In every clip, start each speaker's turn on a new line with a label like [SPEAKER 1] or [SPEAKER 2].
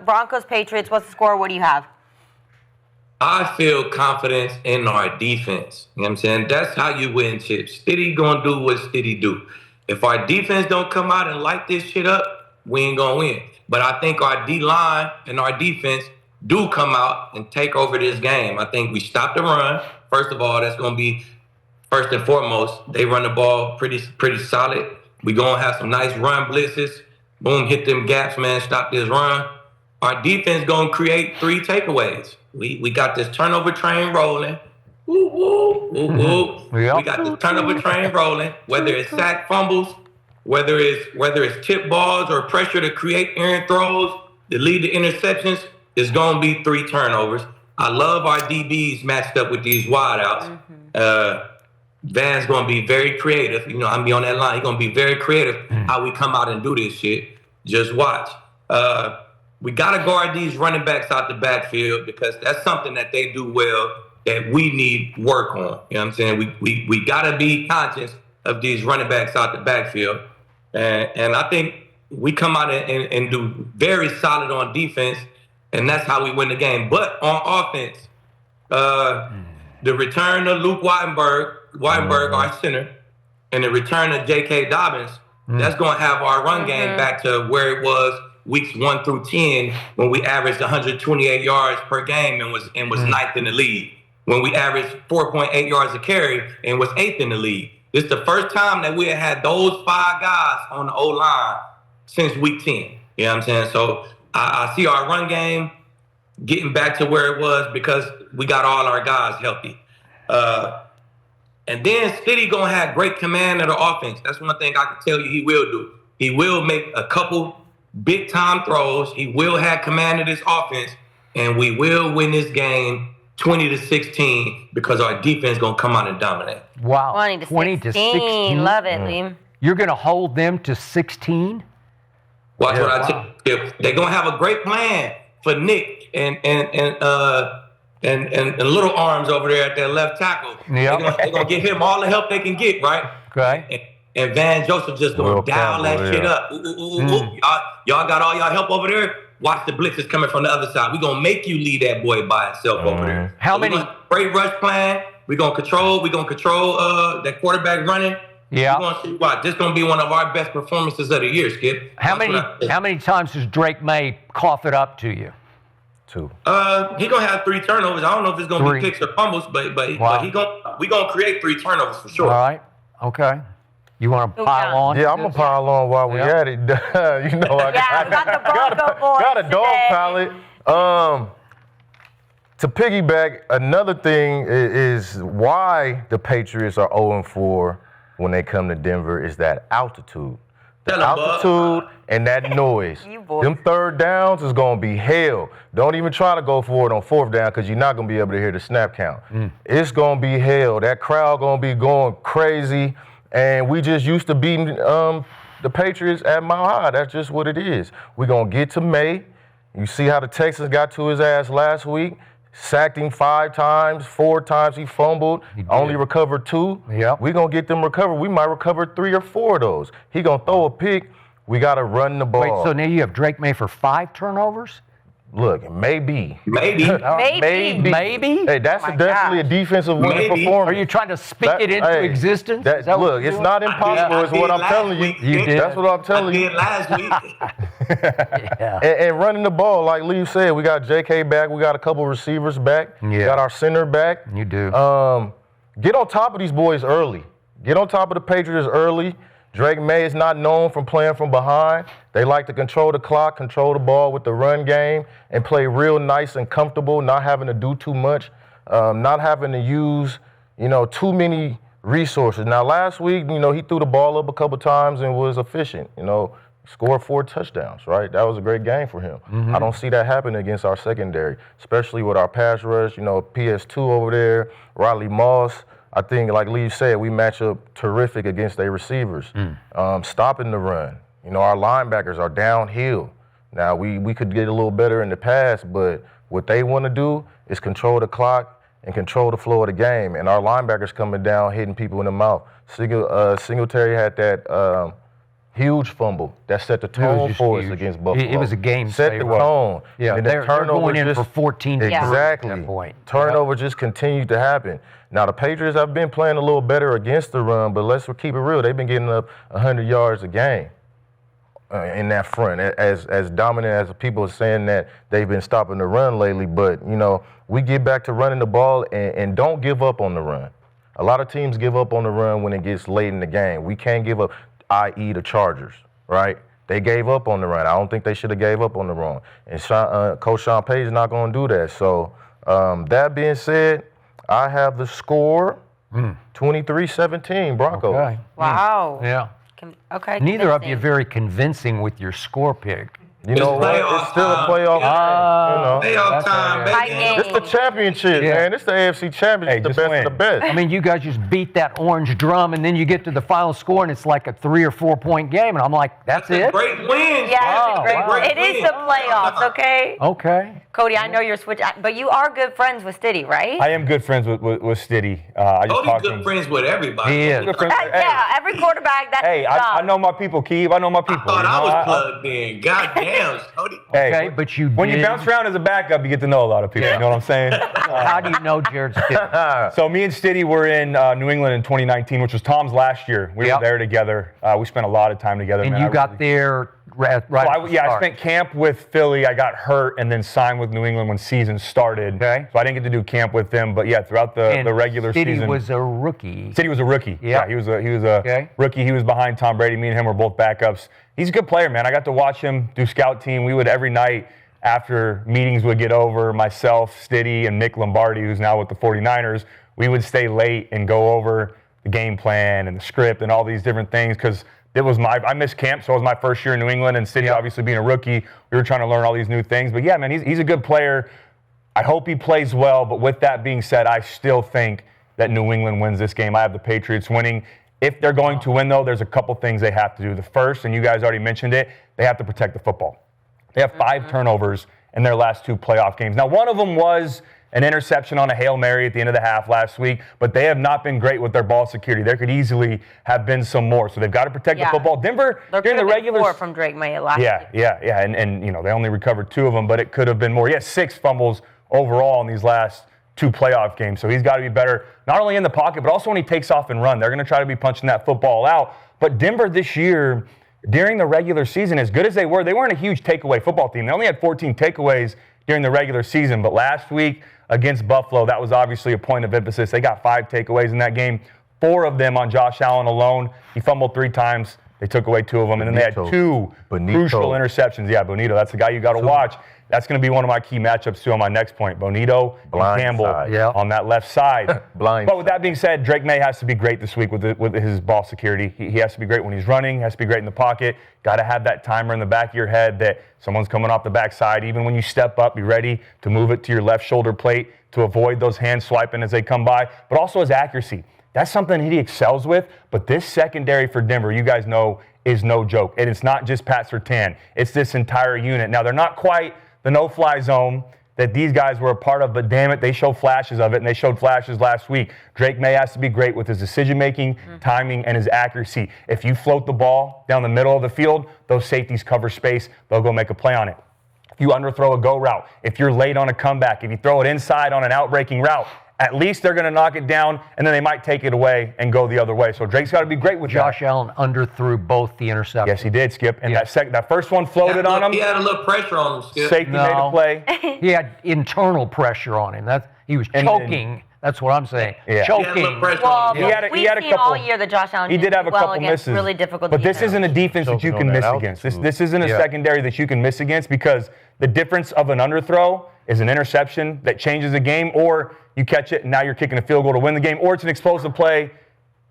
[SPEAKER 1] Broncos, Patriots. What's the score? What do you have?
[SPEAKER 2] I feel confidence in our defense. You know what I'm saying? That's how you win chips. Stiddy gonna do what Stiddy do. If our defense don't come out and light this shit up, we ain't gonna win. But I think our D-line and our defense do come out and take over this game. I think we stop the run. First of all, that's gonna be first and foremost. They run the ball pretty solid. We gonna have some nice run blitzes. Boom, hit them gaps, man. Stop this run. Our defense gonna create 3 takeaways. We got this turnover train rolling. Woo, woo, woo, woo.
[SPEAKER 3] Yep.
[SPEAKER 2] We got this turnover train rolling. Whether it's sack fumbles, whether it's tip balls or pressure to create errant throws that lead to interceptions, it's gonna be 3 turnovers. I love our DBs matched up with these wideouts. Van's gonna be very creative. You know, I'm be on that line. He's gonna be very creative how we come out and do this shit. Just watch. We gotta guard these running backs out the backfield because that's something that they do well that we need work on. You know what I'm saying? We gotta be conscious of these running backs out the backfield. And I think we come out and do very solid on defense, and that's how we win the game. But on offense, the return of Luke Weidenberg, our center, and the return of J.K. Dobbins, that's going to have our run game back to where it was weeks 1 through 10 when we averaged 128 yards per game and was ninth in the league. When we averaged 4.8 yards a carry and was 8th in the league. This is the first time that we had those 5 guys on the O-line since week 10. You know what I'm saying? So I see our run game getting back to where it was because we got all our guys healthy. And then Stiddy gonna have great command of the offense. That's one thing I can tell you he will do. He will make a couple big time throws. He will have command of this offense, and we will win this game 20-16 because our defense gonna come out and dominate.
[SPEAKER 3] Wow,
[SPEAKER 1] 20 to 16. Love it, Liam.
[SPEAKER 3] You're gonna hold them to 16?
[SPEAKER 2] Watch what I tell you. They're gonna have a great plan for Nick and little arms over there at their left tackle.
[SPEAKER 3] Yep.
[SPEAKER 2] They're gonna give him all the help they can get, right?
[SPEAKER 3] Okay.
[SPEAKER 2] And Van Joseph just gonna dial that shit up. Y'all got all y'all help over there? Watch the blitzes coming from the other side. We're gonna make you lead that boy by himself over there.
[SPEAKER 3] How many?
[SPEAKER 2] Great rush plan. We're gonna control that quarterback running.
[SPEAKER 3] Yeah.
[SPEAKER 2] We're gonna see why. This gonna be one of our best performances of the year, Skip.
[SPEAKER 3] How many times does Drake Maye cough it up to you?
[SPEAKER 4] 2.
[SPEAKER 2] He gonna have 3 turnovers. I don't know if it's gonna
[SPEAKER 3] 3.
[SPEAKER 2] be picks or fumbles, but we gonna create 3 turnovers for sure.
[SPEAKER 3] All right. Okay. You want to pile on?
[SPEAKER 4] Yeah, I'm gonna pile on while we at it. You know, I
[SPEAKER 1] got the Bronco boys
[SPEAKER 4] got a dog
[SPEAKER 1] today.
[SPEAKER 4] palate. To piggyback, another thing is why the Patriots are 0-4 when they come to Denver is that altitude. The altitude and that noise. Them third downs is going to be hell. Don't even try to go for it on 4th down because you're not going to be able to hear the snap count. It's going to be hell. That crowd going to be going crazy. And we just used to beating the Patriots at Mile High. That's just what it is. We're going to get to May. You see how the Texans got to his ass last week. Sacked him 5 times, 4 times he fumbled, only recovered 2.
[SPEAKER 3] Yeah.
[SPEAKER 4] We're going to get them recovered. We might recover 3 or 4 of those. He going to throw a pick. We got to run the ball.
[SPEAKER 3] Wait, so now you have Drake Maye for 5 turnovers?
[SPEAKER 4] Look, maybe.
[SPEAKER 2] Maybe.
[SPEAKER 4] Hey, that's definitely a defensive winning performance.
[SPEAKER 3] Are you trying to speak it into existence?
[SPEAKER 4] Look, it's not impossible. It's what I'm telling you.
[SPEAKER 3] You did.
[SPEAKER 4] That's what I'm telling you.
[SPEAKER 2] I did last week.
[SPEAKER 4] And running the ball, like Lee said, we got J.K. back. We got a couple receivers back. We got our center back.
[SPEAKER 3] You do.
[SPEAKER 4] Get on top of these boys early. Get on top of the Patriots early. Drake Maye is not known from playing from behind. They like to control the clock, control the ball with the run game, and play real nice and comfortable, not having to do too much, not having to use, too many resources. Now, last week, he threw the ball up a couple times and was efficient, scored 4 touchdowns, right? That was a great game for him. I don't see that happening against our secondary, especially with our pass rush, PS2 over there, Riley Moss. I think, like Lee said, we match up terrific against their receivers, stopping the run. Our linebackers are downhill. Now, we could get a little better in the past, but what they want to do is control the clock and control the flow of the game. And our linebackers coming down, hitting people in the mouth. Singletary had that Huge fumble. That set the tone
[SPEAKER 3] just
[SPEAKER 4] for us
[SPEAKER 3] huge.
[SPEAKER 4] against Buffalo.
[SPEAKER 3] It was a game
[SPEAKER 4] Set the
[SPEAKER 3] saver.
[SPEAKER 4] tone.
[SPEAKER 3] Yeah,
[SPEAKER 4] and the
[SPEAKER 3] they're going in for 14 to
[SPEAKER 4] Exactly.
[SPEAKER 3] at that point.
[SPEAKER 4] Turnover just continued to happen. Now, the Patriots have been playing a little better against the run, but let's keep it real. They've been getting up 100 yards a game in that front. As dominant as people are saying that they've been stopping the run lately, but, you know, we get back to running the ball and don't give up on the run. A lot of teams give up on the run when it gets late in the game. We can't give up, i.e. the Chargers, right? They gave up on the run. I don't think they should have gave up on the run. And Coach Sean Payton's not going to do that. So that being said, I have the score 23-17 Broncos.
[SPEAKER 3] Okay.
[SPEAKER 1] Wow.
[SPEAKER 3] Yeah.
[SPEAKER 1] Okay.
[SPEAKER 3] Neither of you
[SPEAKER 1] convincing.
[SPEAKER 3] very convincing with your score pick.
[SPEAKER 4] You know what? It's still a playoff game. You know.
[SPEAKER 2] Playoff time,
[SPEAKER 1] Tight
[SPEAKER 2] baby.
[SPEAKER 1] game.
[SPEAKER 4] It's the championship,
[SPEAKER 3] Yeah.
[SPEAKER 4] man. It's the AFC Championship, the
[SPEAKER 5] just
[SPEAKER 4] best
[SPEAKER 5] win.
[SPEAKER 4] of the best.
[SPEAKER 3] I mean, you guys just beat that orange drum, and then you get to the final score, and it's like a 3 or 4 point game, and I'm like, that's
[SPEAKER 2] It's a
[SPEAKER 3] it?
[SPEAKER 2] great win.
[SPEAKER 1] Yeah,
[SPEAKER 3] Wow.
[SPEAKER 1] it is the playoffs, okay?
[SPEAKER 3] Okay.
[SPEAKER 1] Cody, I know you're switching, but you are good friends with Stiddy, right?
[SPEAKER 5] I am good friends with Stiddy. I just
[SPEAKER 2] Cody's
[SPEAKER 5] talked to
[SPEAKER 2] good
[SPEAKER 5] him.
[SPEAKER 2] friends with everybody.
[SPEAKER 3] He is.
[SPEAKER 5] Good friends.
[SPEAKER 1] Yeah, every quarterback, that's
[SPEAKER 5] Hey,
[SPEAKER 1] his job.
[SPEAKER 5] I know my people, Keith. I know my people.
[SPEAKER 2] Thought
[SPEAKER 5] you
[SPEAKER 2] I
[SPEAKER 5] know,
[SPEAKER 2] was plugged in. God damn, Cody.
[SPEAKER 5] Hey,
[SPEAKER 3] Okay, but you
[SPEAKER 5] when
[SPEAKER 3] did.
[SPEAKER 5] you bounce around as a backup, you get to know a lot of people. You know what I'm saying?
[SPEAKER 3] How do you know Jarrett Stidham?
[SPEAKER 5] So me and Stiddy were in New England in 2019, which was Tom's last year. We
[SPEAKER 3] Yep.
[SPEAKER 5] were there together. We spent a lot of time together.
[SPEAKER 3] And
[SPEAKER 5] man.
[SPEAKER 3] you
[SPEAKER 5] I
[SPEAKER 3] got
[SPEAKER 5] really-
[SPEAKER 3] there right
[SPEAKER 5] So
[SPEAKER 3] at
[SPEAKER 5] I,
[SPEAKER 3] the
[SPEAKER 5] yeah, I
[SPEAKER 3] start.
[SPEAKER 5] spent camp with Philly. I got hurt and then signed with New England when season started.
[SPEAKER 3] Okay.
[SPEAKER 5] So I didn't get to do camp with them. But yeah, throughout the
[SPEAKER 3] And
[SPEAKER 5] regular
[SPEAKER 3] Stidham
[SPEAKER 5] season.
[SPEAKER 3] was a rookie.
[SPEAKER 5] Stiddy was a rookie.
[SPEAKER 3] Yeah.
[SPEAKER 5] He was a
[SPEAKER 3] Okay.
[SPEAKER 5] rookie. He was behind Tom Brady. Me and him were both backups. He's a good player, man. I got to watch him do scout team. We would every night after meetings would get over, myself, Stiddy, and Nick Lombardi, who's now with the 49ers, we would stay late and go over the game plan and the script and all these different things because I missed camp, so it was my first year in New England, and Stiddy obviously being a rookie, we were trying to learn all these new things. But yeah, man, he's a good player. I hope he plays well, but with that being said, I still think that New England wins this game. I have the Patriots winning. If they're going to win, though, there's a couple things they have to do. The first, and you guys already mentioned it, they have to protect the football. They have 5 turnovers in their last 2 playoff games. Now, one of them was an interception on a Hail Mary at the end of the half last week, but they have not been great with their ball security. There could easily have been some more. So they've got to protect the football. Denver,
[SPEAKER 1] there
[SPEAKER 5] during the regular
[SPEAKER 1] 4 from Drake Maye last week.
[SPEAKER 5] Yeah. And you know, they only recovered 2 of them, but it could have been more. He has 6 fumbles overall in these last 2 playoff games. So he's got to be better, not only in the pocket, but also when he takes off and run. They're going to try to be punching that football out. But Denver this year, during the regular season, as good as they weren't a huge takeaway football team. They only had 14 takeaways during the regular season. But last week against Buffalo, that was obviously a point of emphasis. They got 5 takeaways in that game, 4 of them on Josh Allen alone. He fumbled 3 times. They took away 2 of them. And then they had 2 crucial interceptions. Yeah, Bonito, that's the guy you got to watch. That's going to be one of my key matchups, too, on my next point. Bonito and Campbell on that left side. But with that being said, Drake Maye has to be great this week with his ball security. He has to be great when he's running, has to be great in the pocket. Got to have that timer in the back of your head that someone's coming off the backside. Even when you step up, be ready to move it to your left shoulder plate to avoid those hands swiping as they come by. But also his accuracy. That's something he excels with. But this secondary for Denver, you guys know, is no joke. And it's not just Pat Surtain. It's this entire unit. Now, they're not quite the no-fly zone that these guys were a part of, but damn it, they show flashes of it, and they showed flashes last week. Drake Maye has to be great with his decision-making, timing, and his accuracy. If you float the ball down the middle of the field, those safeties cover space. They'll go make a play on it. If you underthrow a go route, if you're late on a comeback, if you throw it inside on an out-breaking route, at least they're going to knock it down, and then they might take it away and go the other way. So Drake's got to be great with
[SPEAKER 3] Josh Allen underthrew both the interceptions.
[SPEAKER 5] Yes, he did, Skip. And that first one floated on him.
[SPEAKER 2] He had a little pressure on him, Skip.
[SPEAKER 5] Safety made a play.
[SPEAKER 3] He had internal pressure on him. He was choking. That's what I'm saying.
[SPEAKER 5] Yeah.
[SPEAKER 3] Choking.
[SPEAKER 1] Well,
[SPEAKER 5] He had a
[SPEAKER 1] we've seen
[SPEAKER 5] couple-
[SPEAKER 1] all year that Josh Allen
[SPEAKER 5] He did have a
[SPEAKER 1] well
[SPEAKER 5] couple
[SPEAKER 1] against
[SPEAKER 5] misses.
[SPEAKER 1] really difficult
[SPEAKER 5] But this
[SPEAKER 1] defense.
[SPEAKER 5] isn't a defense that you
[SPEAKER 4] Choking
[SPEAKER 5] can
[SPEAKER 4] on
[SPEAKER 5] miss
[SPEAKER 4] that
[SPEAKER 5] against.
[SPEAKER 4] altitude.
[SPEAKER 5] This isn't a secondary that you can miss against because the difference of an underthrow is an interception that changes the game, or you catch it and now you're kicking a field goal to win the game, or it's an explosive play,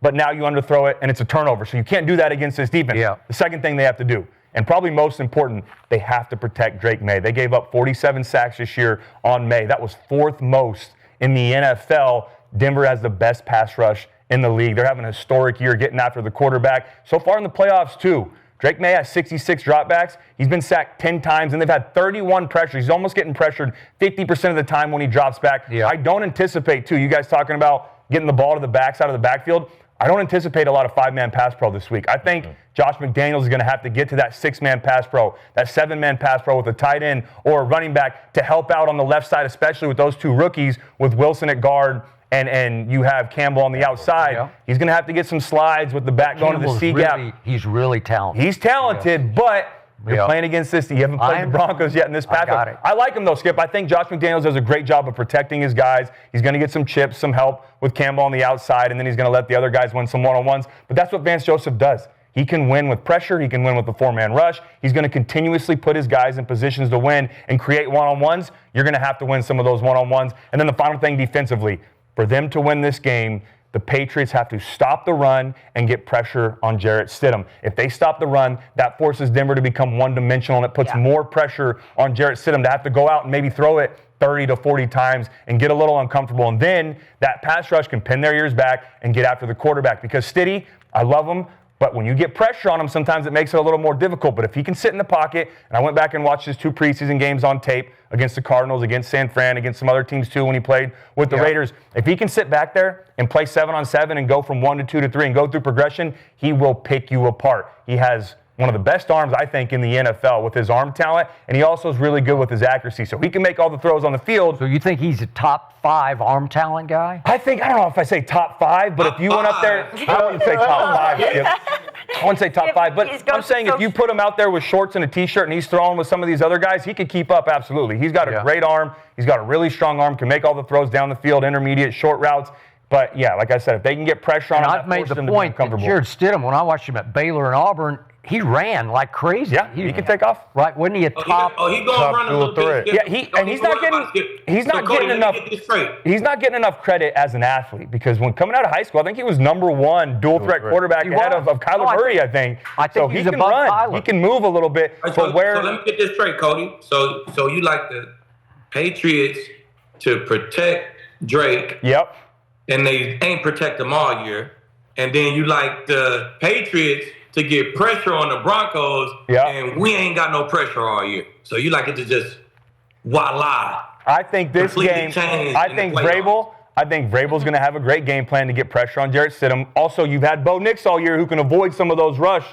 [SPEAKER 5] but now you underthrow it and it's a turnover. So you can't do that against this defense.
[SPEAKER 3] Yeah.
[SPEAKER 5] The second thing they have to do, and probably most important, they have to protect Drake Maye. They gave up 47 sacks this year on Maye. That was 4th most in the NFL. Denver has the best pass rush in the league. They're having a historic year getting after the quarterback. So far in the playoffs, too. Drake Maye has 66 dropbacks. He's been sacked 10 times, and they've had 31 pressures. He's almost getting pressured 50% of the time when he drops back.
[SPEAKER 3] Yeah.
[SPEAKER 5] I don't anticipate, too, you guys talking about getting the ball to the backside of the backfield. I don't anticipate a lot of 5-man pass pro this week. I think Josh McDaniels is going to have to get to that 6-man pass pro, that 7-man pass pro with a tight end or a running back to help out on the left side, especially with those two rookies with Wilson at guard and you have Campbell on the outside.
[SPEAKER 3] Yeah.
[SPEAKER 5] He's going to have to get some slides with the back going to the C gap.
[SPEAKER 3] He's really talented.
[SPEAKER 5] He's talented, but you're playing against this. You haven't played the Broncos yet in this pass. I like him, though, Skip. I think Josh McDaniels does a great job of protecting his guys. He's going to get some chips, some help with Campbell on the outside, and then he's going to let the other guys win some one-on-ones. But that's what Vance Joseph does. He can win with pressure. He can win with the 4-man rush. He's going to continuously put his guys in positions to win and create one-on-ones. You're going to have to win some of those one-on-ones. And then the final thing defensively, for them to win this game, the Patriots have to stop the run and get pressure on Jarrett Stidham. If they stop the run, that forces Denver to become one-dimensional, and it puts more pressure on Jarrett Stidham to have to go out and maybe throw it 30 to 40 times and get a little uncomfortable. And then that pass rush can pin their ears back and get after the quarterback. Because Stiddy, I love him, but when you get pressure on him, sometimes it makes it a little more difficult. But if he can sit in the pocket, and I went back and watched his 2 preseason games on tape against the Cardinals, against San Fran, against some other teams too when he played with the Raiders. If he can sit back there and play 7-on-7 and go from 1 to 2 to 3 and go through progression, he will pick you apart. He has one of the best arms, I think, in the NFL with his arm talent, and he also is really good with his accuracy. So he can make all the throws on the field.
[SPEAKER 3] So you think he's a top 5 arm talent guy?
[SPEAKER 5] I don't know if I say top 5, but if you went up there, I wouldn't say top 5. Skip. I wouldn't say top 5, but I'm saying if you put him out there with shorts and a T-shirt and he's throwing with some of these other guys, he could keep up, absolutely. He's got a great arm. He's got a really strong arm, can make all the throws down the field, intermediate, short routes. But, yeah, like I said, if they can get pressure on him,
[SPEAKER 3] I've made the point that Jarrett Stidham, when I watched him at Baylor and Auburn, he ran like crazy.
[SPEAKER 5] Yeah, he can take off.
[SPEAKER 3] Right, wasn't he a top?
[SPEAKER 2] He's going to run a little bit.
[SPEAKER 5] Yeah, he's not getting enough credit as an athlete, because when coming out of high school, I think he was #1 dual threat quarterback ahead of Kyler Murray, I think.
[SPEAKER 3] So
[SPEAKER 5] he can run.
[SPEAKER 3] Kyler.
[SPEAKER 5] He can move a little bit.
[SPEAKER 2] So let me get this straight, Cody. So you like the Patriots to protect Drake.
[SPEAKER 5] Yep.
[SPEAKER 2] And they ain't protect him all year. And then you like the Patriots to get pressure on the Broncos, and we ain't got no pressure all year. So you like it to just voila.
[SPEAKER 5] I think this game, I think Vrabel's going to have a great game plan to get pressure on Jarrett Stidham. Also, you've had Bo Nix all year who can avoid some of those rush.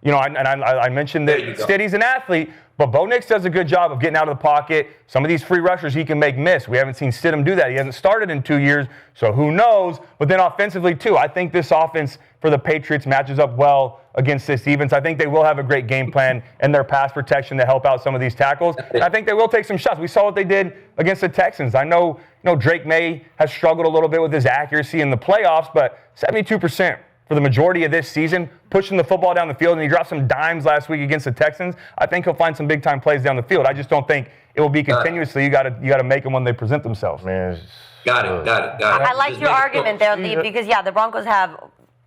[SPEAKER 5] You know, I mentioned that Stiddy's an athlete, but Bo Nix does a good job of getting out of the pocket. Some of these free rushers he can make miss. We haven't seen Stidham do that. He hasn't started in 2 years, so who knows? But then offensively, too, I think this offense for the Patriots matches up well against this defense. I think they will have a great game plan in their pass protection to help out some of these tackles. And I think they will take some shots. We saw what they did against the Texans. I know, Drake Maye has struggled a little bit with his accuracy in the playoffs, but 72% for the majority of this season, pushing the football down the field, and he dropped some dimes last week against the Texans. I think he'll find some big-time plays down the field. I just don't think it will be continuously. You got to make them when they present themselves.
[SPEAKER 4] Man,
[SPEAKER 2] got it.
[SPEAKER 1] I like your argument there, Lee, because, the Broncos have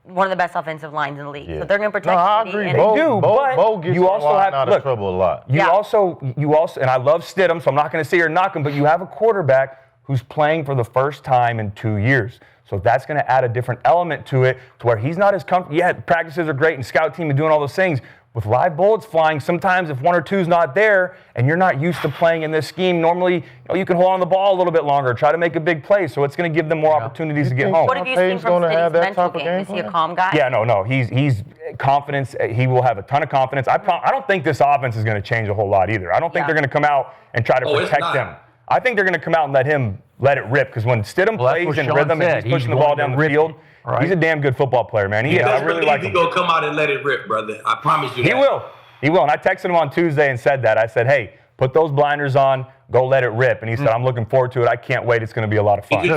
[SPEAKER 1] one of the best offensive lines in the league. So they're going to protect
[SPEAKER 4] I agree.
[SPEAKER 5] Bo
[SPEAKER 4] gets
[SPEAKER 5] you also have
[SPEAKER 4] out of trouble a lot.
[SPEAKER 5] You also, and I love Stidham, so I'm not going to sit here and knock him, but you have a quarterback who's playing for the first time in 2 years. So that's going to add a different element to it, to where he's not as comfortable. Yeah, practices are great and scout team and doing all those things. With live bullets flying, sometimes if 1 or 2's not there and you're not used to playing in this scheme, normally you can hold on the ball a little bit longer, try to make a big play. So it's going to give them more opportunities to get home.
[SPEAKER 1] What have you seen from Stidham's mental game? Is he a calm guy?
[SPEAKER 5] Yeah, no. He's confidence. He will have a ton of confidence. I don't think this offense is going to change a whole lot either. I don't think they're going to come out and try to protect him. I think they're going to come out and let it rip, because when Stidham plays in rhythm and he's pushing the ball down the field, he's a damn good football player, man. I really like him.
[SPEAKER 2] He's going to come out and let it rip, brother. I promise you that.
[SPEAKER 5] He will. And I texted him on Tuesday and said that. I said, hey, put those blinders on, go let it rip. And he said, I'm looking forward to it. I can't wait. It's going to be a lot of fun.
[SPEAKER 2] Did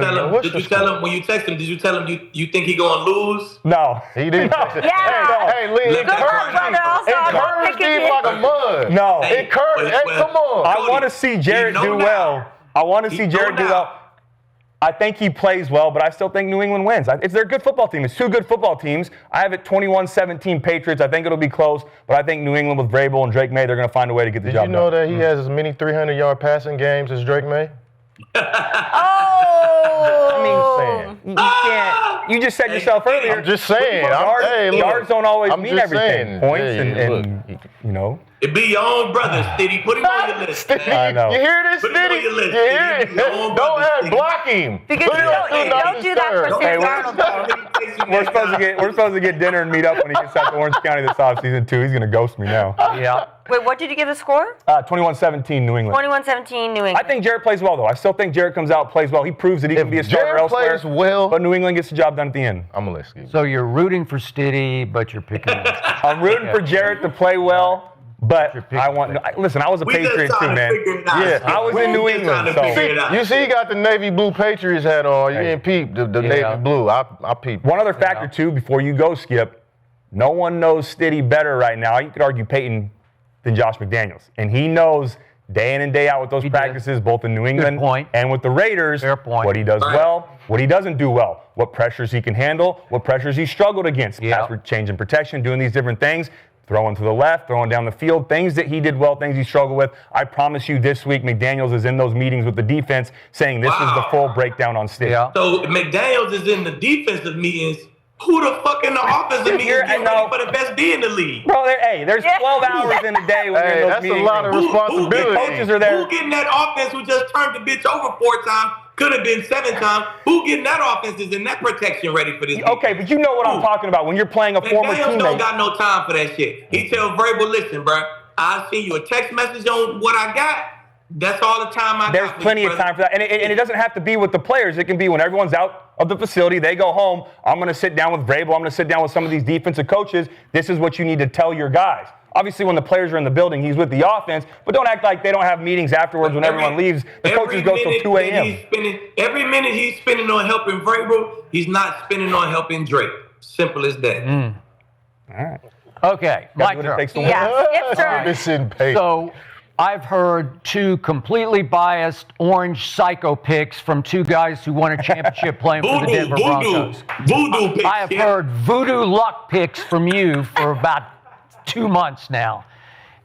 [SPEAKER 2] you tell him when you text him, did you tell him you think he going to lose?
[SPEAKER 5] No.
[SPEAKER 4] He didn't.
[SPEAKER 1] Yeah.
[SPEAKER 4] Hey, Lee, encourage Steve like a mud.
[SPEAKER 5] No.
[SPEAKER 4] Encourage. Hey, come on.
[SPEAKER 5] I want to see Jarrett do well. I think he plays well, but I still think New England wins. They're a good football team. It's 2 good football teams. I have it 21-17 Patriots. I think it'll be close, but I think New England with Vrabel and Drake Maye, they're going to find a way to get the job done.
[SPEAKER 4] Did you know that he has as many 300-yard passing games as Drake Maye?
[SPEAKER 5] You just said yourself earlier.
[SPEAKER 4] I'm just saying.
[SPEAKER 5] Yards don't always mean everything.
[SPEAKER 4] Saying.
[SPEAKER 5] Points and
[SPEAKER 2] It be your own brother, Stiddy. Put him on your list.
[SPEAKER 5] I know.
[SPEAKER 4] You hear this, Stiddy? You hear it? Don't block him.
[SPEAKER 1] Because don't do that for Sam Darnold, though.
[SPEAKER 5] We're supposed to get dinner and meet up when he gets out to Orange County this offseason too. He's gonna ghost me now.
[SPEAKER 3] Yeah.
[SPEAKER 1] Wait, what did you give the score?
[SPEAKER 5] 21-17 New England.
[SPEAKER 1] 21-17 New England.
[SPEAKER 5] I think Jarrett plays well though. I still think Jarrett comes out, plays well. He proves that he can be a starter
[SPEAKER 4] Jarrett
[SPEAKER 5] elsewhere.
[SPEAKER 4] plays well,
[SPEAKER 5] But New England gets the job done at the end.
[SPEAKER 4] I'm gonna let Skip.
[SPEAKER 3] So you're rooting for Stiddy, but you're picking.
[SPEAKER 5] I'm rooting for Jarrett to play well, but I want. Listen, I was a Patriot too, man.
[SPEAKER 4] Yeah,
[SPEAKER 5] I was in New England, so.
[SPEAKER 4] You see, he got the navy blue Patriots hat on. You didn't peep the navy blue. I peeped.
[SPEAKER 5] One other factor too, before you go, Skip. No one knows Stiddy better right now. You could argue Peyton than Josh McDaniels, and he knows day in and day out with those practices, both in New England and with the Raiders.
[SPEAKER 3] Fair point.
[SPEAKER 5] What he does well, what he doesn't do well, what pressures he can handle, what pressures he struggled against. Pass change and protection, doing these different things. Throwing to the left, throwing down the field, things that he did well, things he struggled with. I promise you this week, McDaniels is in those meetings with the defense saying this is the full breakdown on Stidham.
[SPEAKER 3] Yeah.
[SPEAKER 2] So McDaniels is in the defensive meetings. Who the fuck in the offensive meetings get ready for the best D in the league?
[SPEAKER 5] Bro, there's 12 hours in a day when you're in those
[SPEAKER 4] that's
[SPEAKER 5] meetings.
[SPEAKER 4] a lot of responsibility.
[SPEAKER 5] Coaches are there.
[SPEAKER 2] Who getting that offense who just turned the bitch over 4 times, could have been 7 times? Who getting that offense is in that protection ready for this?
[SPEAKER 5] Okay, but you know what I'm talking about when you're playing a former
[SPEAKER 2] McDaniels don't
[SPEAKER 5] teammate.
[SPEAKER 2] got no time for that shit. He tell Vrabel, listen, bro, I'll send you a text message on what I got. That's all the time I got.
[SPEAKER 5] There's plenty of time for that. And it doesn't have to be with the players. It can be when everyone's out of the facility, they go home. I'm going to sit down with Vrabel. I'm going to sit down with some of these defensive coaches. This is what you need to tell your guys. Obviously, when the players are in the building, he's with the offense, but don't act like they don't have meetings afterwards when everyone leaves. The coaches go till 2 a.m.
[SPEAKER 2] Every minute he's spending on helping Vrabel, he's not spending on helping Drake. Simple as that.
[SPEAKER 5] All right.
[SPEAKER 3] Okay, my turn.
[SPEAKER 1] Skip's turn.
[SPEAKER 3] So I've heard 2 completely biased orange psycho picks from 2 guys who won a championship playing for the Denver Broncos.
[SPEAKER 2] Voodoo picks.
[SPEAKER 3] I have heard voodoo luck picks from you for about 2 months now.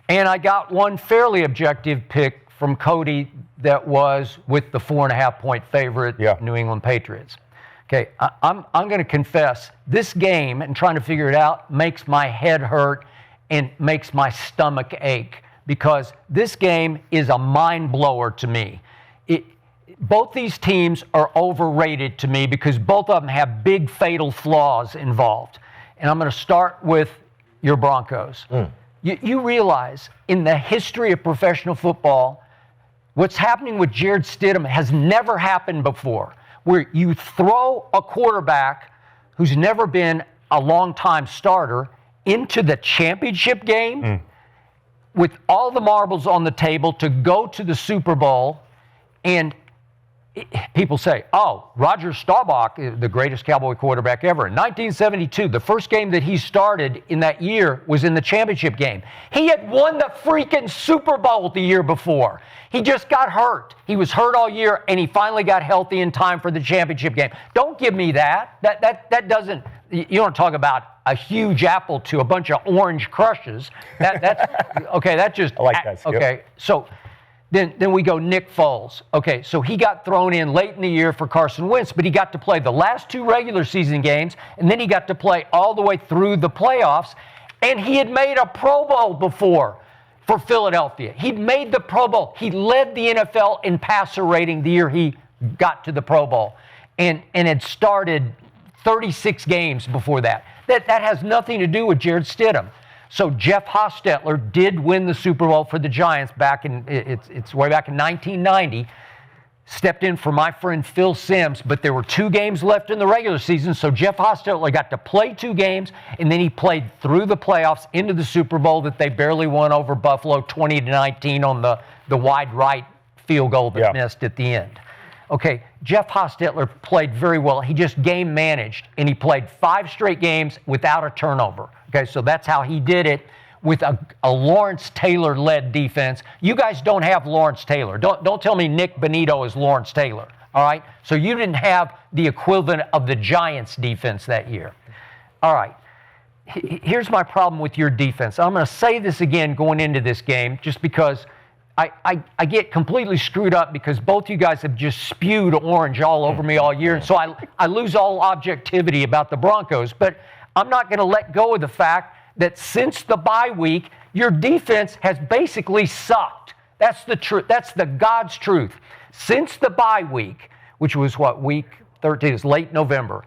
[SPEAKER 3] And I got one fairly objective pick from Cody that was with the 4.5-point favorite New England Patriots. Okay, I'm going to confess, this game and trying to figure it out makes my head hurt and makes my stomach ache because this game is a mind blower to me. Both these teams are overrated to me because both of them have big fatal flaws involved. And I'm going to start with your Broncos. You realize in the history of professional football, what's happening with Jarrett Stidham has never happened before, where you throw a quarterback who's never been a long-time starter into the championship game with all the marbles on the table to go to the Super Bowl, and people say, oh, Roger Staubach, the greatest Cowboy quarterback ever. In 1972, the first game that he started in that year was in the championship game. He had won the freaking Super Bowl the year before. He just got hurt. He was hurt all year, and he finally got healthy in time for the championship game. Don't give me that. That doesn't, you don't talk about a huge apple to a bunch of orange crushes. That's, okay, that just.
[SPEAKER 5] I like that, Skip.
[SPEAKER 3] Okay, so. Then we go Nick Foles. Okay, so he got thrown in late in the year for Carson Wentz, but he got to play the last 2 regular season games, and then he got to play all the way through the playoffs, and he had made a Pro Bowl before for Philadelphia. He'd made the Pro Bowl. He led the NFL in passer rating the year he got to the Pro Bowl, and had started 36 games before that. That has nothing to do with Jarrett Stidham. So Jeff Hostetler did win the Super Bowl for the Giants back in, it's way back in 1990, stepped in for my friend Phil Simms, but there were 2 games left in the regular season, so Jeff Hostetler got to play 2 games, and then he played through the playoffs into the Super Bowl that they barely won over Buffalo 20-19 on the wide right field goal that missed at the end. Okay, Jeff Hostetler played very well. He just game managed, and he played 5 straight games without a turnover. Okay, so that's how he did it with a Lawrence Taylor-led defense. You guys don't have Lawrence Taylor. Don't tell me Nick Bonito is Lawrence Taylor, all right? So you didn't have the equivalent of the Giants' defense that year. All right, here's my problem with your defense. I'm going to say this again going into this game just because I get completely screwed up because both you guys have just spewed orange all over me all year, and so I lose all objectivity about the Broncos. But I'm not going to let go of the fact that since the bye week, your defense has basically sucked. That's the truth. That's the God's truth. Since the bye week, which was what, week 13, it's late November,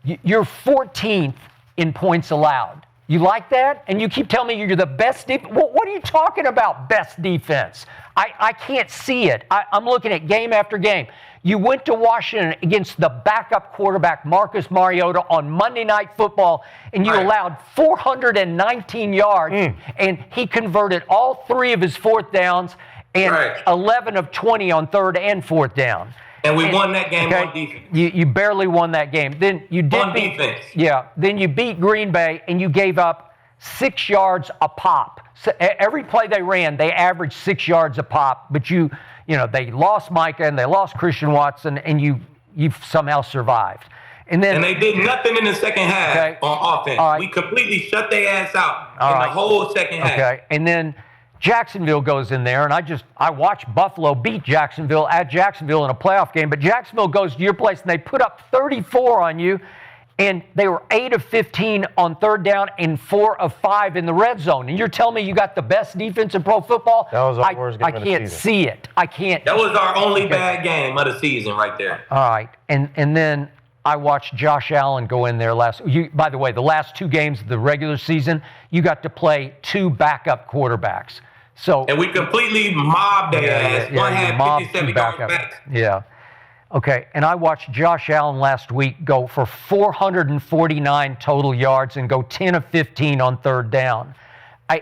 [SPEAKER 3] You're 14th in points allowed. You like that? And you keep telling me you're the best defense. What are you talking about, best defense? I can't see it. I'm looking at game after game. You went to Washington against the backup quarterback, Marcus Mariota, on Monday Night Football, and you allowed 419 yards, and he converted all 3 of his fourth downs and 11 of 20 on third and fourth down.
[SPEAKER 2] And we won that game on defense.
[SPEAKER 3] You barely won that game. Then you did
[SPEAKER 2] on defense.
[SPEAKER 3] Yeah. Then you beat Green Bay, and you gave up 6 yards a pop. So every play they ran, they averaged 6 yards a pop. But they lost Micah and they lost Christian Watson, and you somehow survived. And
[SPEAKER 2] they did nothing in the second half on offense.
[SPEAKER 3] Right.
[SPEAKER 2] We completely shut their ass out the whole second half.
[SPEAKER 3] Okay. And then Jacksonville goes in there, and I watched Buffalo beat Jacksonville at Jacksonville in a playoff game, but Jacksonville goes to your place, and they put up 34 on you, and they were 8 of 15 on third down and 4 of 5 in the red zone. And you're telling me you got the best defense in pro football?
[SPEAKER 4] That was our worst game of the season.
[SPEAKER 3] I can't see it. I can't.
[SPEAKER 2] That was our only bad game of the season right there.
[SPEAKER 3] All right. And then I watched Josh Allen go in there by the way, the last 2 games of the regular season, you got to play 2 backup quarterbacks.
[SPEAKER 2] And we completely mobbed their ass. One had 57 yards back.
[SPEAKER 3] Yeah. Okay. And I watched Josh Allen last week go for 449 total yards and go 10 of 15 on third down.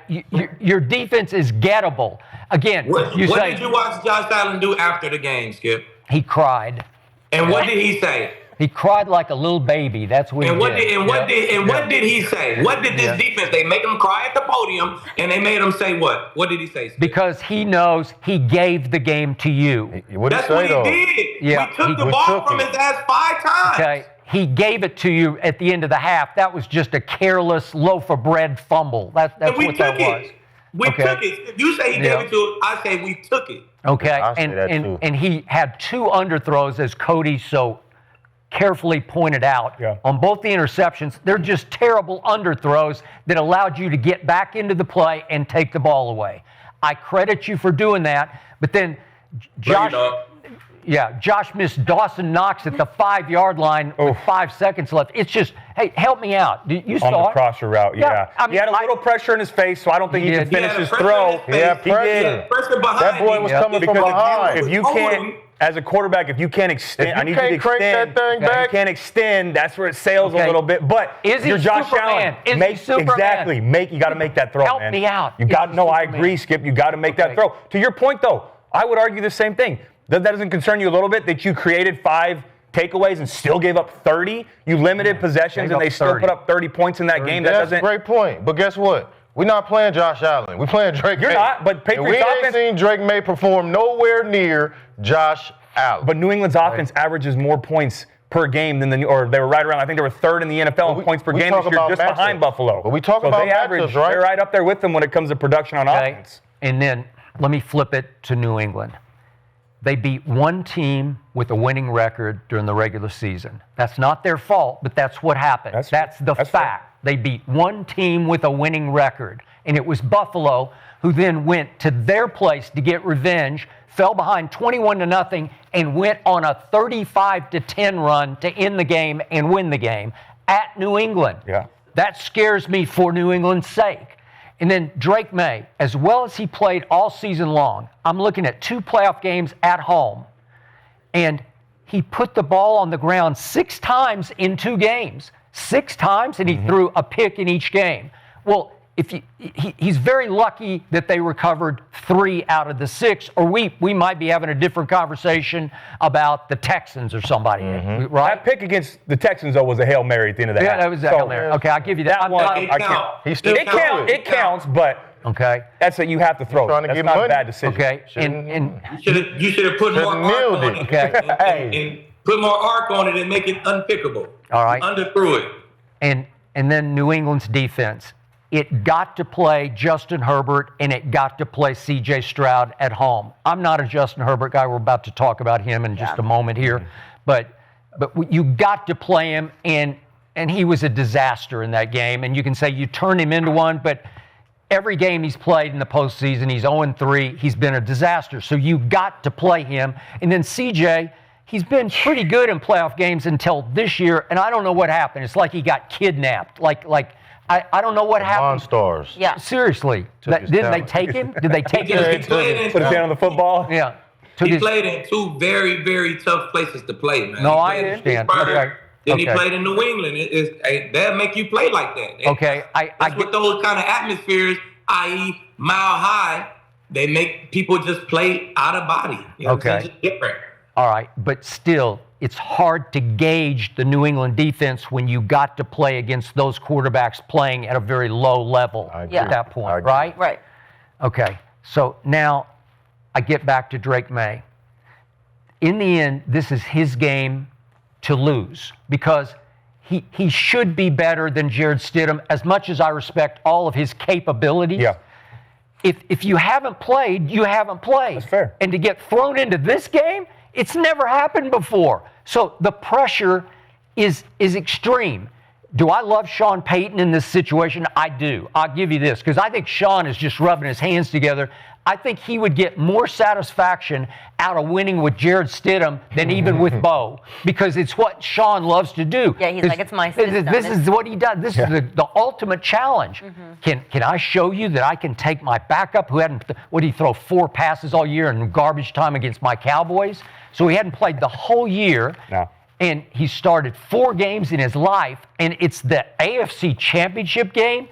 [SPEAKER 3] Your defense is gettable. Again,
[SPEAKER 2] what did you watch Josh Allen do after the game, Skip?
[SPEAKER 3] He cried.
[SPEAKER 2] And what did he say?
[SPEAKER 3] He cried like a little baby. That's what he did.
[SPEAKER 2] What did he say? What did this defense? They make him cry at the podium, and they made him say what? What did he say?
[SPEAKER 3] Because he knows he gave the game to you.
[SPEAKER 2] That's what he did.
[SPEAKER 3] Yeah,
[SPEAKER 2] we took the ball from his ass 5 times.
[SPEAKER 3] Okay. He gave it to you at the end of the half. That was just a careless loaf of bread fumble. That's what that was.
[SPEAKER 2] We took it. If you say he gave it to us, I say we took it.
[SPEAKER 3] Okay.
[SPEAKER 4] I say that too.
[SPEAKER 3] And he had 2 underthrows, as Cody so carefully pointed out. On both the interceptions. They're just terrible underthrows that allowed you to get back into the play and take the ball away. I credit you for doing that, but then Josh missed Dawson Knox at the 5-yard line with 5 seconds left. It's just, hey, help me out. You saw
[SPEAKER 5] on the
[SPEAKER 3] it?
[SPEAKER 5] crosser route, yeah.
[SPEAKER 3] I mean,
[SPEAKER 5] he had a little pressure in his face, so I don't think he could finish his throw.
[SPEAKER 4] Yeah, pressure.
[SPEAKER 2] That
[SPEAKER 4] boy was coming from behind.
[SPEAKER 5] If you can't, as a quarterback, if you can't extend, I need you to extend.
[SPEAKER 4] That thing back.
[SPEAKER 5] If you can't extend, that's where it sails a little bit. But
[SPEAKER 3] is
[SPEAKER 5] you're
[SPEAKER 3] he
[SPEAKER 5] Josh
[SPEAKER 3] Superman?
[SPEAKER 5] Allen.
[SPEAKER 3] Exactly.
[SPEAKER 5] You got to make that throw,
[SPEAKER 3] Help
[SPEAKER 5] man.
[SPEAKER 3] me out.
[SPEAKER 5] You got I agree, Skip. You got to make that throw. To your point, though, I would argue the same thing. That doesn't concern you a little bit that you created 5 takeaways and still gave up 30? You limited possessions and they still put up 30 points in that game.
[SPEAKER 4] That's a great point. But guess what? We're not playing Josh Allen. We're playing Drake Maye.
[SPEAKER 5] You're not, but Patriots
[SPEAKER 4] we
[SPEAKER 5] offense.
[SPEAKER 4] ain't seen Drake Maye perform nowhere near Josh Allen.
[SPEAKER 5] But New England's offense averages more points per game than they were right around. I think they were 3rd in the NFL in points per game this year, just behind Buffalo.
[SPEAKER 4] But we talk about
[SPEAKER 5] they average,
[SPEAKER 4] right?
[SPEAKER 5] They're right up there with them when it comes to production on offense.
[SPEAKER 3] And then let me flip it to New England. They beat 1 team with a winning record during the regular season. That's not their fault, but that's what happened. That's the fact.
[SPEAKER 5] Fair.
[SPEAKER 3] They beat 1 team with a winning record, and it was Buffalo, who then went to their place to get revenge, fell behind 21-0, and went on a 35-10 run to end the game and win the game at New England.
[SPEAKER 5] Yeah.
[SPEAKER 3] That scares me for New England's sake. And then Drake Maye, as well as he played all season long, I'm looking at 2 playoff games at home, and he put the ball on the ground 6 times in 2 games. 6 times, and he threw a pick in each game. Well, he's very lucky that they recovered 3 out of the 6, or we might be having a different conversation about the Texans or somebody, right?
[SPEAKER 5] That pick against the Texans, though, was a Hail Mary at the end of the half.
[SPEAKER 3] Yeah, that was a Hail Mary. Okay, I'll give you that.
[SPEAKER 5] It counts, but that's that you have to throw.
[SPEAKER 4] Trying to
[SPEAKER 5] that's
[SPEAKER 4] get
[SPEAKER 5] not
[SPEAKER 4] money.
[SPEAKER 5] a bad decision.
[SPEAKER 3] Okay, and
[SPEAKER 2] you should have put more arc on it.
[SPEAKER 3] Okay.
[SPEAKER 2] And put more arc on it and make it unpickable.
[SPEAKER 3] All right.
[SPEAKER 2] Underthrew it.
[SPEAKER 3] And then New England's defense. It got to play Justin Herbert, and it got to play C.J. Stroud at home. I'm not a Justin Herbert guy. We're about to talk about him in just a moment here. But you got to play him, and he was a disaster in that game. And you can say you turned him into one, but every game he's played in the postseason, he's 0-3. He's been a disaster. So you got to play him. And then C.J., he's been pretty good in playoff games until this year, and I don't know what happened. It's like he got kidnapped. I don't know what happened.
[SPEAKER 4] Monstars.
[SPEAKER 1] Yeah.
[SPEAKER 3] Seriously. Didn't they
[SPEAKER 4] talent.
[SPEAKER 3] take him? Did they take him?
[SPEAKER 5] Put his hand on the football.
[SPEAKER 3] Yeah.
[SPEAKER 2] He played in two very, very tough places to play, man.
[SPEAKER 3] No,
[SPEAKER 2] He
[SPEAKER 3] I
[SPEAKER 2] played in
[SPEAKER 3] understand.
[SPEAKER 2] Pittsburgh,
[SPEAKER 3] Okay.
[SPEAKER 2] Then he
[SPEAKER 3] Okay.
[SPEAKER 2] played in New England. They'll make you play like that.
[SPEAKER 3] Okay.
[SPEAKER 2] That's what those kind of atmospheres, i.e. Mile High, they make people just play out of body. You know what I'm saying?
[SPEAKER 3] Okay.
[SPEAKER 2] Just different.
[SPEAKER 3] All right, but still, it's hard to gauge the New England defense when you got to play against those quarterbacks playing at a very low level
[SPEAKER 4] I agree.
[SPEAKER 3] at that
[SPEAKER 4] I
[SPEAKER 3] point,
[SPEAKER 4] agree.
[SPEAKER 3] right?
[SPEAKER 1] Right.
[SPEAKER 3] Okay, so now I get back to Drake Maye. In the end, this is his game to lose because he should be better than Jarrett Stidham, as much as I respect all of his capabilities.
[SPEAKER 5] Yeah.
[SPEAKER 3] If you haven't played, you haven't played.
[SPEAKER 5] That's fair.
[SPEAKER 3] And to get thrown into this game, it's never happened before. So the pressure is extreme. Do I love Sean Payton in this situation? I do. I'll give you this, because I think Sean is just rubbing his hands together. I think he would get more satisfaction out of winning with Jarrett Stidham than even with Bo, because it's what Sean loves to do.
[SPEAKER 1] Yeah, he's like, it's my system.
[SPEAKER 3] This is what he does. This is the ultimate challenge. Can I show you that I can take my backup who hadn't, what did he throw, 4 passes all year in garbage time against my Cowboys? So he hadn't played the whole year.
[SPEAKER 5] No.
[SPEAKER 3] And he started 4 games in his life, and it's the AFC Championship game,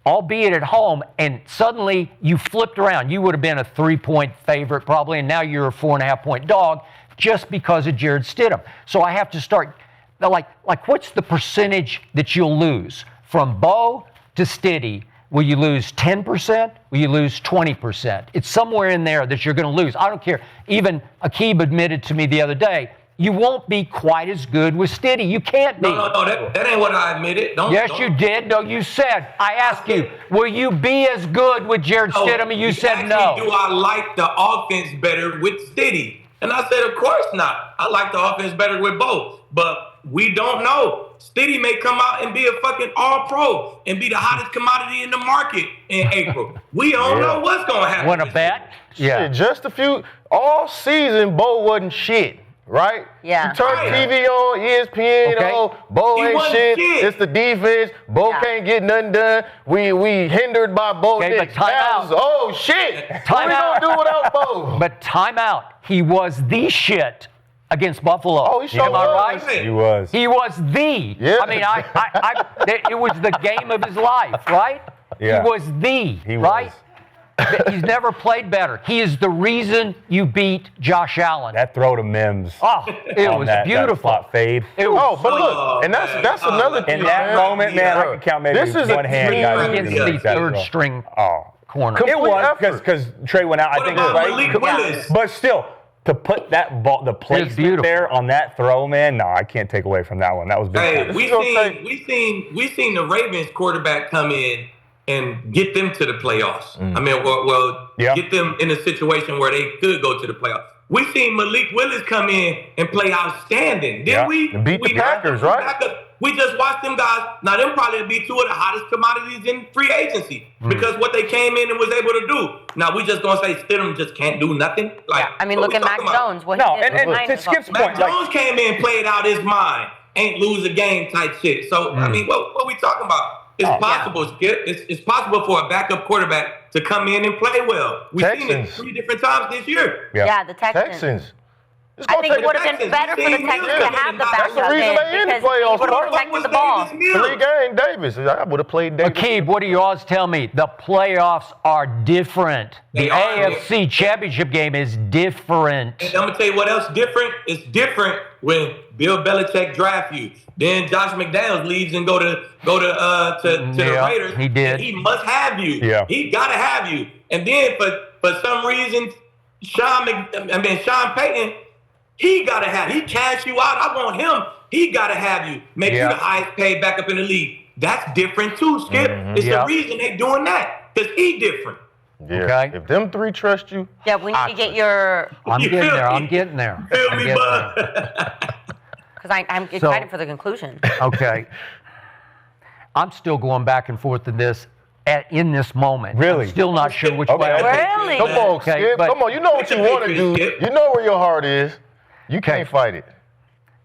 [SPEAKER 3] albeit at home, and suddenly you flipped around. You would have been a 3-point favorite probably, and now you're a 4.5-point dog just because of Jarrett Stidham. So I have to start, like what's the percentage that you'll lose? From Bo to Stiddy, will you lose 10%? Will you lose 20%? It's somewhere in there that you're going to lose. I don't care. Even Aqib admitted to me the other day, you won't be quite as good with Stiddy. You can't be.
[SPEAKER 2] No, that ain't what I admitted.
[SPEAKER 3] Yes, you did. No, you said. I asked you, will you be as good with Jarrett Stidham? And you said no.
[SPEAKER 2] Do I like the offense better with Stiddy? And I said, of course not. I like the offense better with both. But we don't know. Stiddy may come out and be a fucking all-pro and be the hottest commodity in the market in April. We don't know what's going to happen.
[SPEAKER 3] Want to bet?
[SPEAKER 4] Shit, just all season, Bo wasn't shit. Right?
[SPEAKER 1] Yeah.
[SPEAKER 4] You turn TV on, ESPN,
[SPEAKER 3] Okay.
[SPEAKER 4] Bo
[SPEAKER 2] He
[SPEAKER 4] ain't
[SPEAKER 2] wasn't
[SPEAKER 4] shit.
[SPEAKER 2] shit.
[SPEAKER 4] It's the defense. Bo can't get nothing done. We hindered by Bo
[SPEAKER 3] Okay,
[SPEAKER 4] Nix.
[SPEAKER 3] but time
[SPEAKER 4] Now
[SPEAKER 3] out.
[SPEAKER 4] it's, oh, shit.
[SPEAKER 3] Time
[SPEAKER 4] what
[SPEAKER 3] out.
[SPEAKER 4] we going to do without Bo?
[SPEAKER 3] But time out. He was the shit against Buffalo.
[SPEAKER 4] Oh, he sure
[SPEAKER 3] Am I
[SPEAKER 4] was.
[SPEAKER 3] right?
[SPEAKER 5] He was.
[SPEAKER 3] He was the.
[SPEAKER 4] Yeah.
[SPEAKER 3] I mean, it was the game of his life, right?
[SPEAKER 5] Yeah.
[SPEAKER 3] He was the,
[SPEAKER 5] He
[SPEAKER 3] right?
[SPEAKER 5] was.
[SPEAKER 3] He's never played better. He is the reason you beat Josh Allen.
[SPEAKER 5] That throw to Mims.
[SPEAKER 3] Oh, it
[SPEAKER 5] on
[SPEAKER 3] was
[SPEAKER 5] that
[SPEAKER 3] beautiful.
[SPEAKER 5] slot fade.
[SPEAKER 3] It was
[SPEAKER 4] Oh, but look, and that's another thing.
[SPEAKER 5] In that
[SPEAKER 4] man.
[SPEAKER 5] moment, man, I can count maybe
[SPEAKER 4] This is a
[SPEAKER 5] one hand
[SPEAKER 4] team
[SPEAKER 5] guys
[SPEAKER 3] against
[SPEAKER 5] who can
[SPEAKER 3] the
[SPEAKER 5] make that
[SPEAKER 3] third
[SPEAKER 5] throw.
[SPEAKER 3] string
[SPEAKER 5] Oh.
[SPEAKER 3] corner.
[SPEAKER 4] Complete
[SPEAKER 5] It was
[SPEAKER 4] effort.
[SPEAKER 5] because Trey went out. I
[SPEAKER 2] What
[SPEAKER 5] think
[SPEAKER 2] about
[SPEAKER 5] right.
[SPEAKER 2] Malik Willis?
[SPEAKER 5] But still, to put that ball, the placement
[SPEAKER 3] beautiful.
[SPEAKER 5] there on that throw, man, no, I can't take away from that one. That was big.
[SPEAKER 2] Hey,
[SPEAKER 5] time.
[SPEAKER 2] we seen the Ravens quarterback come in and get them to the playoffs. I mean, well,
[SPEAKER 5] Yeah.
[SPEAKER 2] get them in a situation where they could go to the playoffs. We seen Malik Willis come in and play outstanding. Didn't
[SPEAKER 5] Yeah.
[SPEAKER 2] we?
[SPEAKER 4] And beat the Packers, right?
[SPEAKER 2] We just watched them guys. Now, them probably be 2 of the hottest commodities in free agency because what they came in and was able to do. Now, we just going to say Stidham just can't do nothing? Like,
[SPEAKER 1] I mean,
[SPEAKER 2] what
[SPEAKER 1] look
[SPEAKER 2] we
[SPEAKER 1] at Mac
[SPEAKER 2] talking about?
[SPEAKER 1] Jones. What
[SPEAKER 5] No,
[SPEAKER 1] he did
[SPEAKER 5] and
[SPEAKER 1] with
[SPEAKER 5] to
[SPEAKER 1] Niners
[SPEAKER 5] Skip's
[SPEAKER 1] offense.
[SPEAKER 5] point,
[SPEAKER 2] Mac Jones came in, played out his mind, ain't lose a game type shit. So, I mean, what we talking about? It's possible, Skip. It's possible for a backup quarterback to come in and play well. We've seen it
[SPEAKER 4] Texans.
[SPEAKER 2] 3 different times this year.
[SPEAKER 1] Yeah, the Texans.
[SPEAKER 4] Texans. It's
[SPEAKER 1] I
[SPEAKER 4] gonna
[SPEAKER 1] think
[SPEAKER 4] take
[SPEAKER 1] it would have been better for the Texans to have the backup
[SPEAKER 4] That's the reason they in the
[SPEAKER 1] because
[SPEAKER 4] playoffs.
[SPEAKER 1] he would have
[SPEAKER 4] What
[SPEAKER 1] protected the ball.
[SPEAKER 4] Three game Davis. I would have played Davis.
[SPEAKER 3] Aqib, what do you always tell me? The playoffs are different. The
[SPEAKER 2] They are.
[SPEAKER 3] AFC Championship game is different.
[SPEAKER 2] And I'm gonna tell you what else different. It's different when Bill Belichick draft you. Then Josh McDaniels leaves and go to the
[SPEAKER 3] Yeah,
[SPEAKER 2] Raiders.
[SPEAKER 3] he did.
[SPEAKER 2] And he must have you.
[SPEAKER 5] Yeah.
[SPEAKER 2] He gotta have you. And then for some reason, Sean Payton, he gotta have. He cash you out. I want him. He gotta have you. Make you the highest paid backup in the league. That's different too, Skip. It's the reason they doing that because he different.
[SPEAKER 4] Yeah.
[SPEAKER 3] Okay.
[SPEAKER 4] If them 3 trust you,
[SPEAKER 1] Yeah, we need to get your
[SPEAKER 3] I'm
[SPEAKER 2] You
[SPEAKER 3] getting
[SPEAKER 2] feel
[SPEAKER 3] there.
[SPEAKER 2] me?
[SPEAKER 3] I'm getting there.
[SPEAKER 2] Feel
[SPEAKER 3] I'm
[SPEAKER 2] me,
[SPEAKER 3] getting
[SPEAKER 2] bud?
[SPEAKER 3] there.
[SPEAKER 1] because I'm excited for the conclusion.
[SPEAKER 3] Okay. I'm still going back and forth in this in this moment.
[SPEAKER 5] Really?
[SPEAKER 3] I'm still not sure which
[SPEAKER 5] Okay,
[SPEAKER 3] way.
[SPEAKER 5] I
[SPEAKER 3] I
[SPEAKER 5] think-
[SPEAKER 1] Really?
[SPEAKER 4] come on,
[SPEAKER 3] Okay,
[SPEAKER 4] Skip.
[SPEAKER 3] but-
[SPEAKER 4] Come on. You know what you want to do. You know where your heart is. You can't fight it.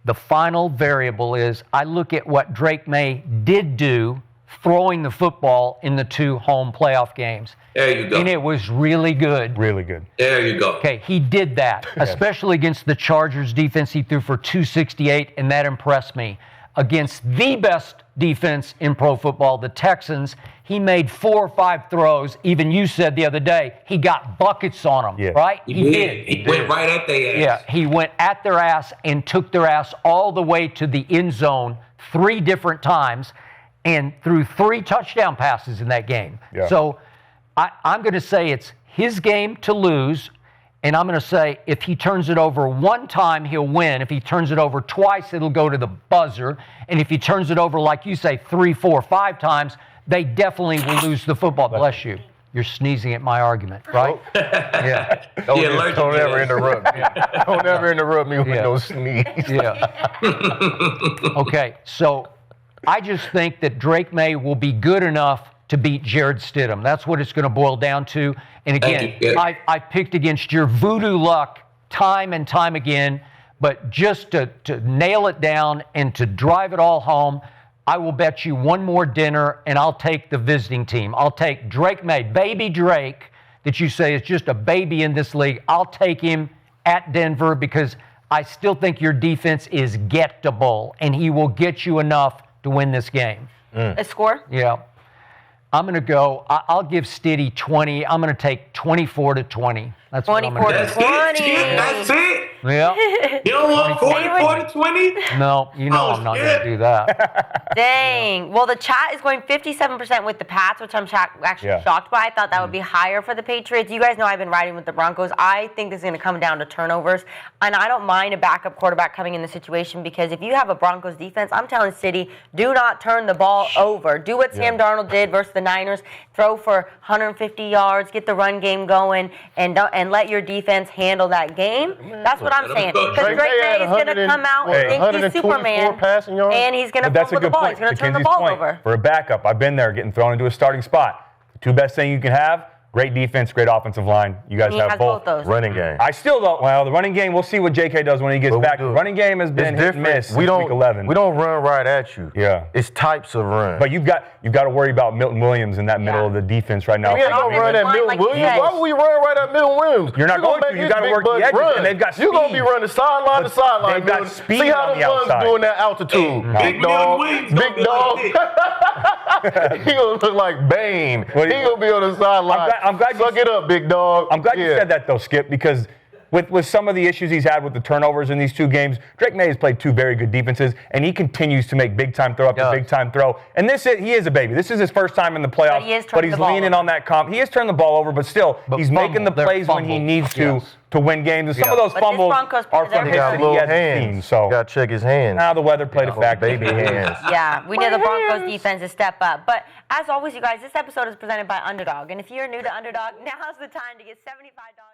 [SPEAKER 3] The final variable is I look at what Drake Maye did do throwing the football in the 2 home playoff games.
[SPEAKER 2] There you go.
[SPEAKER 3] And it was really good.
[SPEAKER 5] Really good.
[SPEAKER 2] There you go.
[SPEAKER 3] Okay, he did that, especially against the Chargers defense. He threw for 268, and that impressed me. Against the best defense in pro football, the Texans, he made 4 or 5 throws. Even you said the other day, he got buckets on them,
[SPEAKER 5] Yeah.
[SPEAKER 3] right?
[SPEAKER 2] He did. He went right at their ass.
[SPEAKER 3] Yeah, he went at their ass and took their ass all the way to the end zone 3 different times and threw 3 touchdown passes in that game.
[SPEAKER 5] Yeah.
[SPEAKER 3] So I'm going to say it's his game to lose, and I'm going to say if he turns it over 1 time, he'll win. If he turns it over twice, it'll go to the buzzer. And if he turns it over, like you say, 3, 4, 5 times, they definitely will lose the football. Bless you. You're sneezing at my argument, right? Yeah.
[SPEAKER 4] Don't
[SPEAKER 2] allergic to
[SPEAKER 4] ever
[SPEAKER 2] this.
[SPEAKER 4] interrupt me. Don't ever interrupt me with
[SPEAKER 3] Yeah.
[SPEAKER 4] no sneeze.
[SPEAKER 3] Yeah. Okay, so I just think that Drake Maye will be good enough to beat Jarrett Stidham. That's what it's going to boil down to. And again,
[SPEAKER 2] Thank you.
[SPEAKER 3] I picked against your voodoo luck time and time again, but just to nail it down and to drive it all home, I will bet you one more dinner, and I'll take the visiting team. I'll take Drake Maye, baby Drake, that you say is just a baby in this league. I'll take him at Denver because I still think your defense is gettable, and he will get you enough to win this game.
[SPEAKER 1] A score?
[SPEAKER 3] Yeah. I'm going to go, I'll give Stiddy 20. I'm going to take 24-20. That's what I'm going
[SPEAKER 1] 24
[SPEAKER 3] to
[SPEAKER 1] to
[SPEAKER 3] do.
[SPEAKER 2] That's
[SPEAKER 1] 20.
[SPEAKER 2] it. That's it.
[SPEAKER 3] Yeah.
[SPEAKER 2] You don't want 44 to 20?
[SPEAKER 3] No, you know
[SPEAKER 2] Oh,
[SPEAKER 3] I'm not going
[SPEAKER 2] shit.
[SPEAKER 3] to do that.
[SPEAKER 1] Dang. Well, the chat is going 57% with the Pats, which I'm actually
[SPEAKER 5] Yeah.
[SPEAKER 1] shocked by. I thought that would be higher for the Patriots. You guys know I've been riding with the Broncos. I think this is going to come down to turnovers. And I don't mind a backup quarterback coming in the situation because if you have a Broncos defense, I'm telling City, do not turn the ball over. Do what Sam Darnold did versus the Niners. Throw for 150 yards, get the run game going, and let your defense handle that game. That's what I'm saying. Because Drake Maye is going to come out and think he's Superman,
[SPEAKER 4] passing yards.
[SPEAKER 1] and he's going to
[SPEAKER 5] But that's a
[SPEAKER 1] fumble the
[SPEAKER 5] good
[SPEAKER 1] ball.
[SPEAKER 5] point.
[SPEAKER 1] He's going to
[SPEAKER 5] To
[SPEAKER 1] turn the
[SPEAKER 5] Kenzie's
[SPEAKER 1] ball
[SPEAKER 5] point,
[SPEAKER 1] over.
[SPEAKER 5] For a backup, I've been there getting thrown into a starting spot. The 2 best things you can have, great defense, great offensive line. You guys
[SPEAKER 1] He
[SPEAKER 5] have
[SPEAKER 1] has
[SPEAKER 5] both.
[SPEAKER 1] both those.
[SPEAKER 4] Running game.
[SPEAKER 5] I still don't. Well, the running game, we'll see what JK does when he gets
[SPEAKER 4] But we
[SPEAKER 5] back.
[SPEAKER 4] do.
[SPEAKER 5] The running game has been
[SPEAKER 4] It's
[SPEAKER 5] hit and
[SPEAKER 4] different.
[SPEAKER 5] miss since week 11.
[SPEAKER 4] We don't run right at you.
[SPEAKER 5] Yeah.
[SPEAKER 4] It's types of run.
[SPEAKER 5] But you've got to worry about Milton Williams in that middle of the defense right now.
[SPEAKER 4] we ain't gonna run at
[SPEAKER 1] line
[SPEAKER 4] Milton
[SPEAKER 1] like you
[SPEAKER 4] Williams.
[SPEAKER 1] said.
[SPEAKER 4] Why would we run right at Milton Williams?
[SPEAKER 5] You're not going to.
[SPEAKER 4] make
[SPEAKER 5] You
[SPEAKER 4] his
[SPEAKER 5] gotta
[SPEAKER 4] big
[SPEAKER 5] work the
[SPEAKER 4] butt
[SPEAKER 5] edges,
[SPEAKER 4] run.
[SPEAKER 5] and they've got
[SPEAKER 4] You're gonna
[SPEAKER 5] speed.
[SPEAKER 4] be running sideline to sideline.
[SPEAKER 5] they've got
[SPEAKER 4] Milton.
[SPEAKER 5] speed
[SPEAKER 4] See how
[SPEAKER 5] on
[SPEAKER 4] the
[SPEAKER 5] the
[SPEAKER 4] one's
[SPEAKER 5] outside.
[SPEAKER 4] doing that altitude. Big
[SPEAKER 2] Milton
[SPEAKER 4] dog.
[SPEAKER 2] Williams
[SPEAKER 4] Big
[SPEAKER 2] don't
[SPEAKER 4] dog.
[SPEAKER 2] look like
[SPEAKER 4] He gonna look like Bane.
[SPEAKER 5] What do
[SPEAKER 4] He
[SPEAKER 5] you-
[SPEAKER 4] gonna be on the sideline.
[SPEAKER 5] I'm glad you-
[SPEAKER 4] Suck it up, big dog.
[SPEAKER 5] I'm glad you
[SPEAKER 4] Yeah.
[SPEAKER 5] said that, though, Skip, because with some of the issues he's had with the turnovers in these 2 games, Drake Maye has played 2 very good defenses, and he continues to make big-time throw after
[SPEAKER 3] Does.
[SPEAKER 5] big-time throw. And he is a baby. This is his first time in the playoffs,
[SPEAKER 1] But he is
[SPEAKER 5] but
[SPEAKER 1] turning
[SPEAKER 5] he's
[SPEAKER 1] the ball
[SPEAKER 5] leaning
[SPEAKER 1] over.
[SPEAKER 5] on that comp. He has turned the ball over, but still, he's making the
[SPEAKER 3] fumbled. They're
[SPEAKER 5] plays when he
[SPEAKER 3] fumbled.
[SPEAKER 5] needs
[SPEAKER 3] Yes.
[SPEAKER 5] to win games. And some of
[SPEAKER 3] Yeah.
[SPEAKER 5] those
[SPEAKER 1] But this
[SPEAKER 5] fumbles
[SPEAKER 1] Broncos
[SPEAKER 5] are
[SPEAKER 1] player,
[SPEAKER 5] from
[SPEAKER 4] He
[SPEAKER 5] hits
[SPEAKER 4] got
[SPEAKER 5] that he
[SPEAKER 4] little
[SPEAKER 5] hasn't
[SPEAKER 4] hands.
[SPEAKER 5] seen. So
[SPEAKER 4] Gotta check his hands.
[SPEAKER 5] now the weather played a factor.
[SPEAKER 4] Baby hands.
[SPEAKER 1] Yeah, we need the Broncos defense to step up. But as always, you guys, this episode is presented by Underdog. And if you're new to Underdog, now's the time to get $75.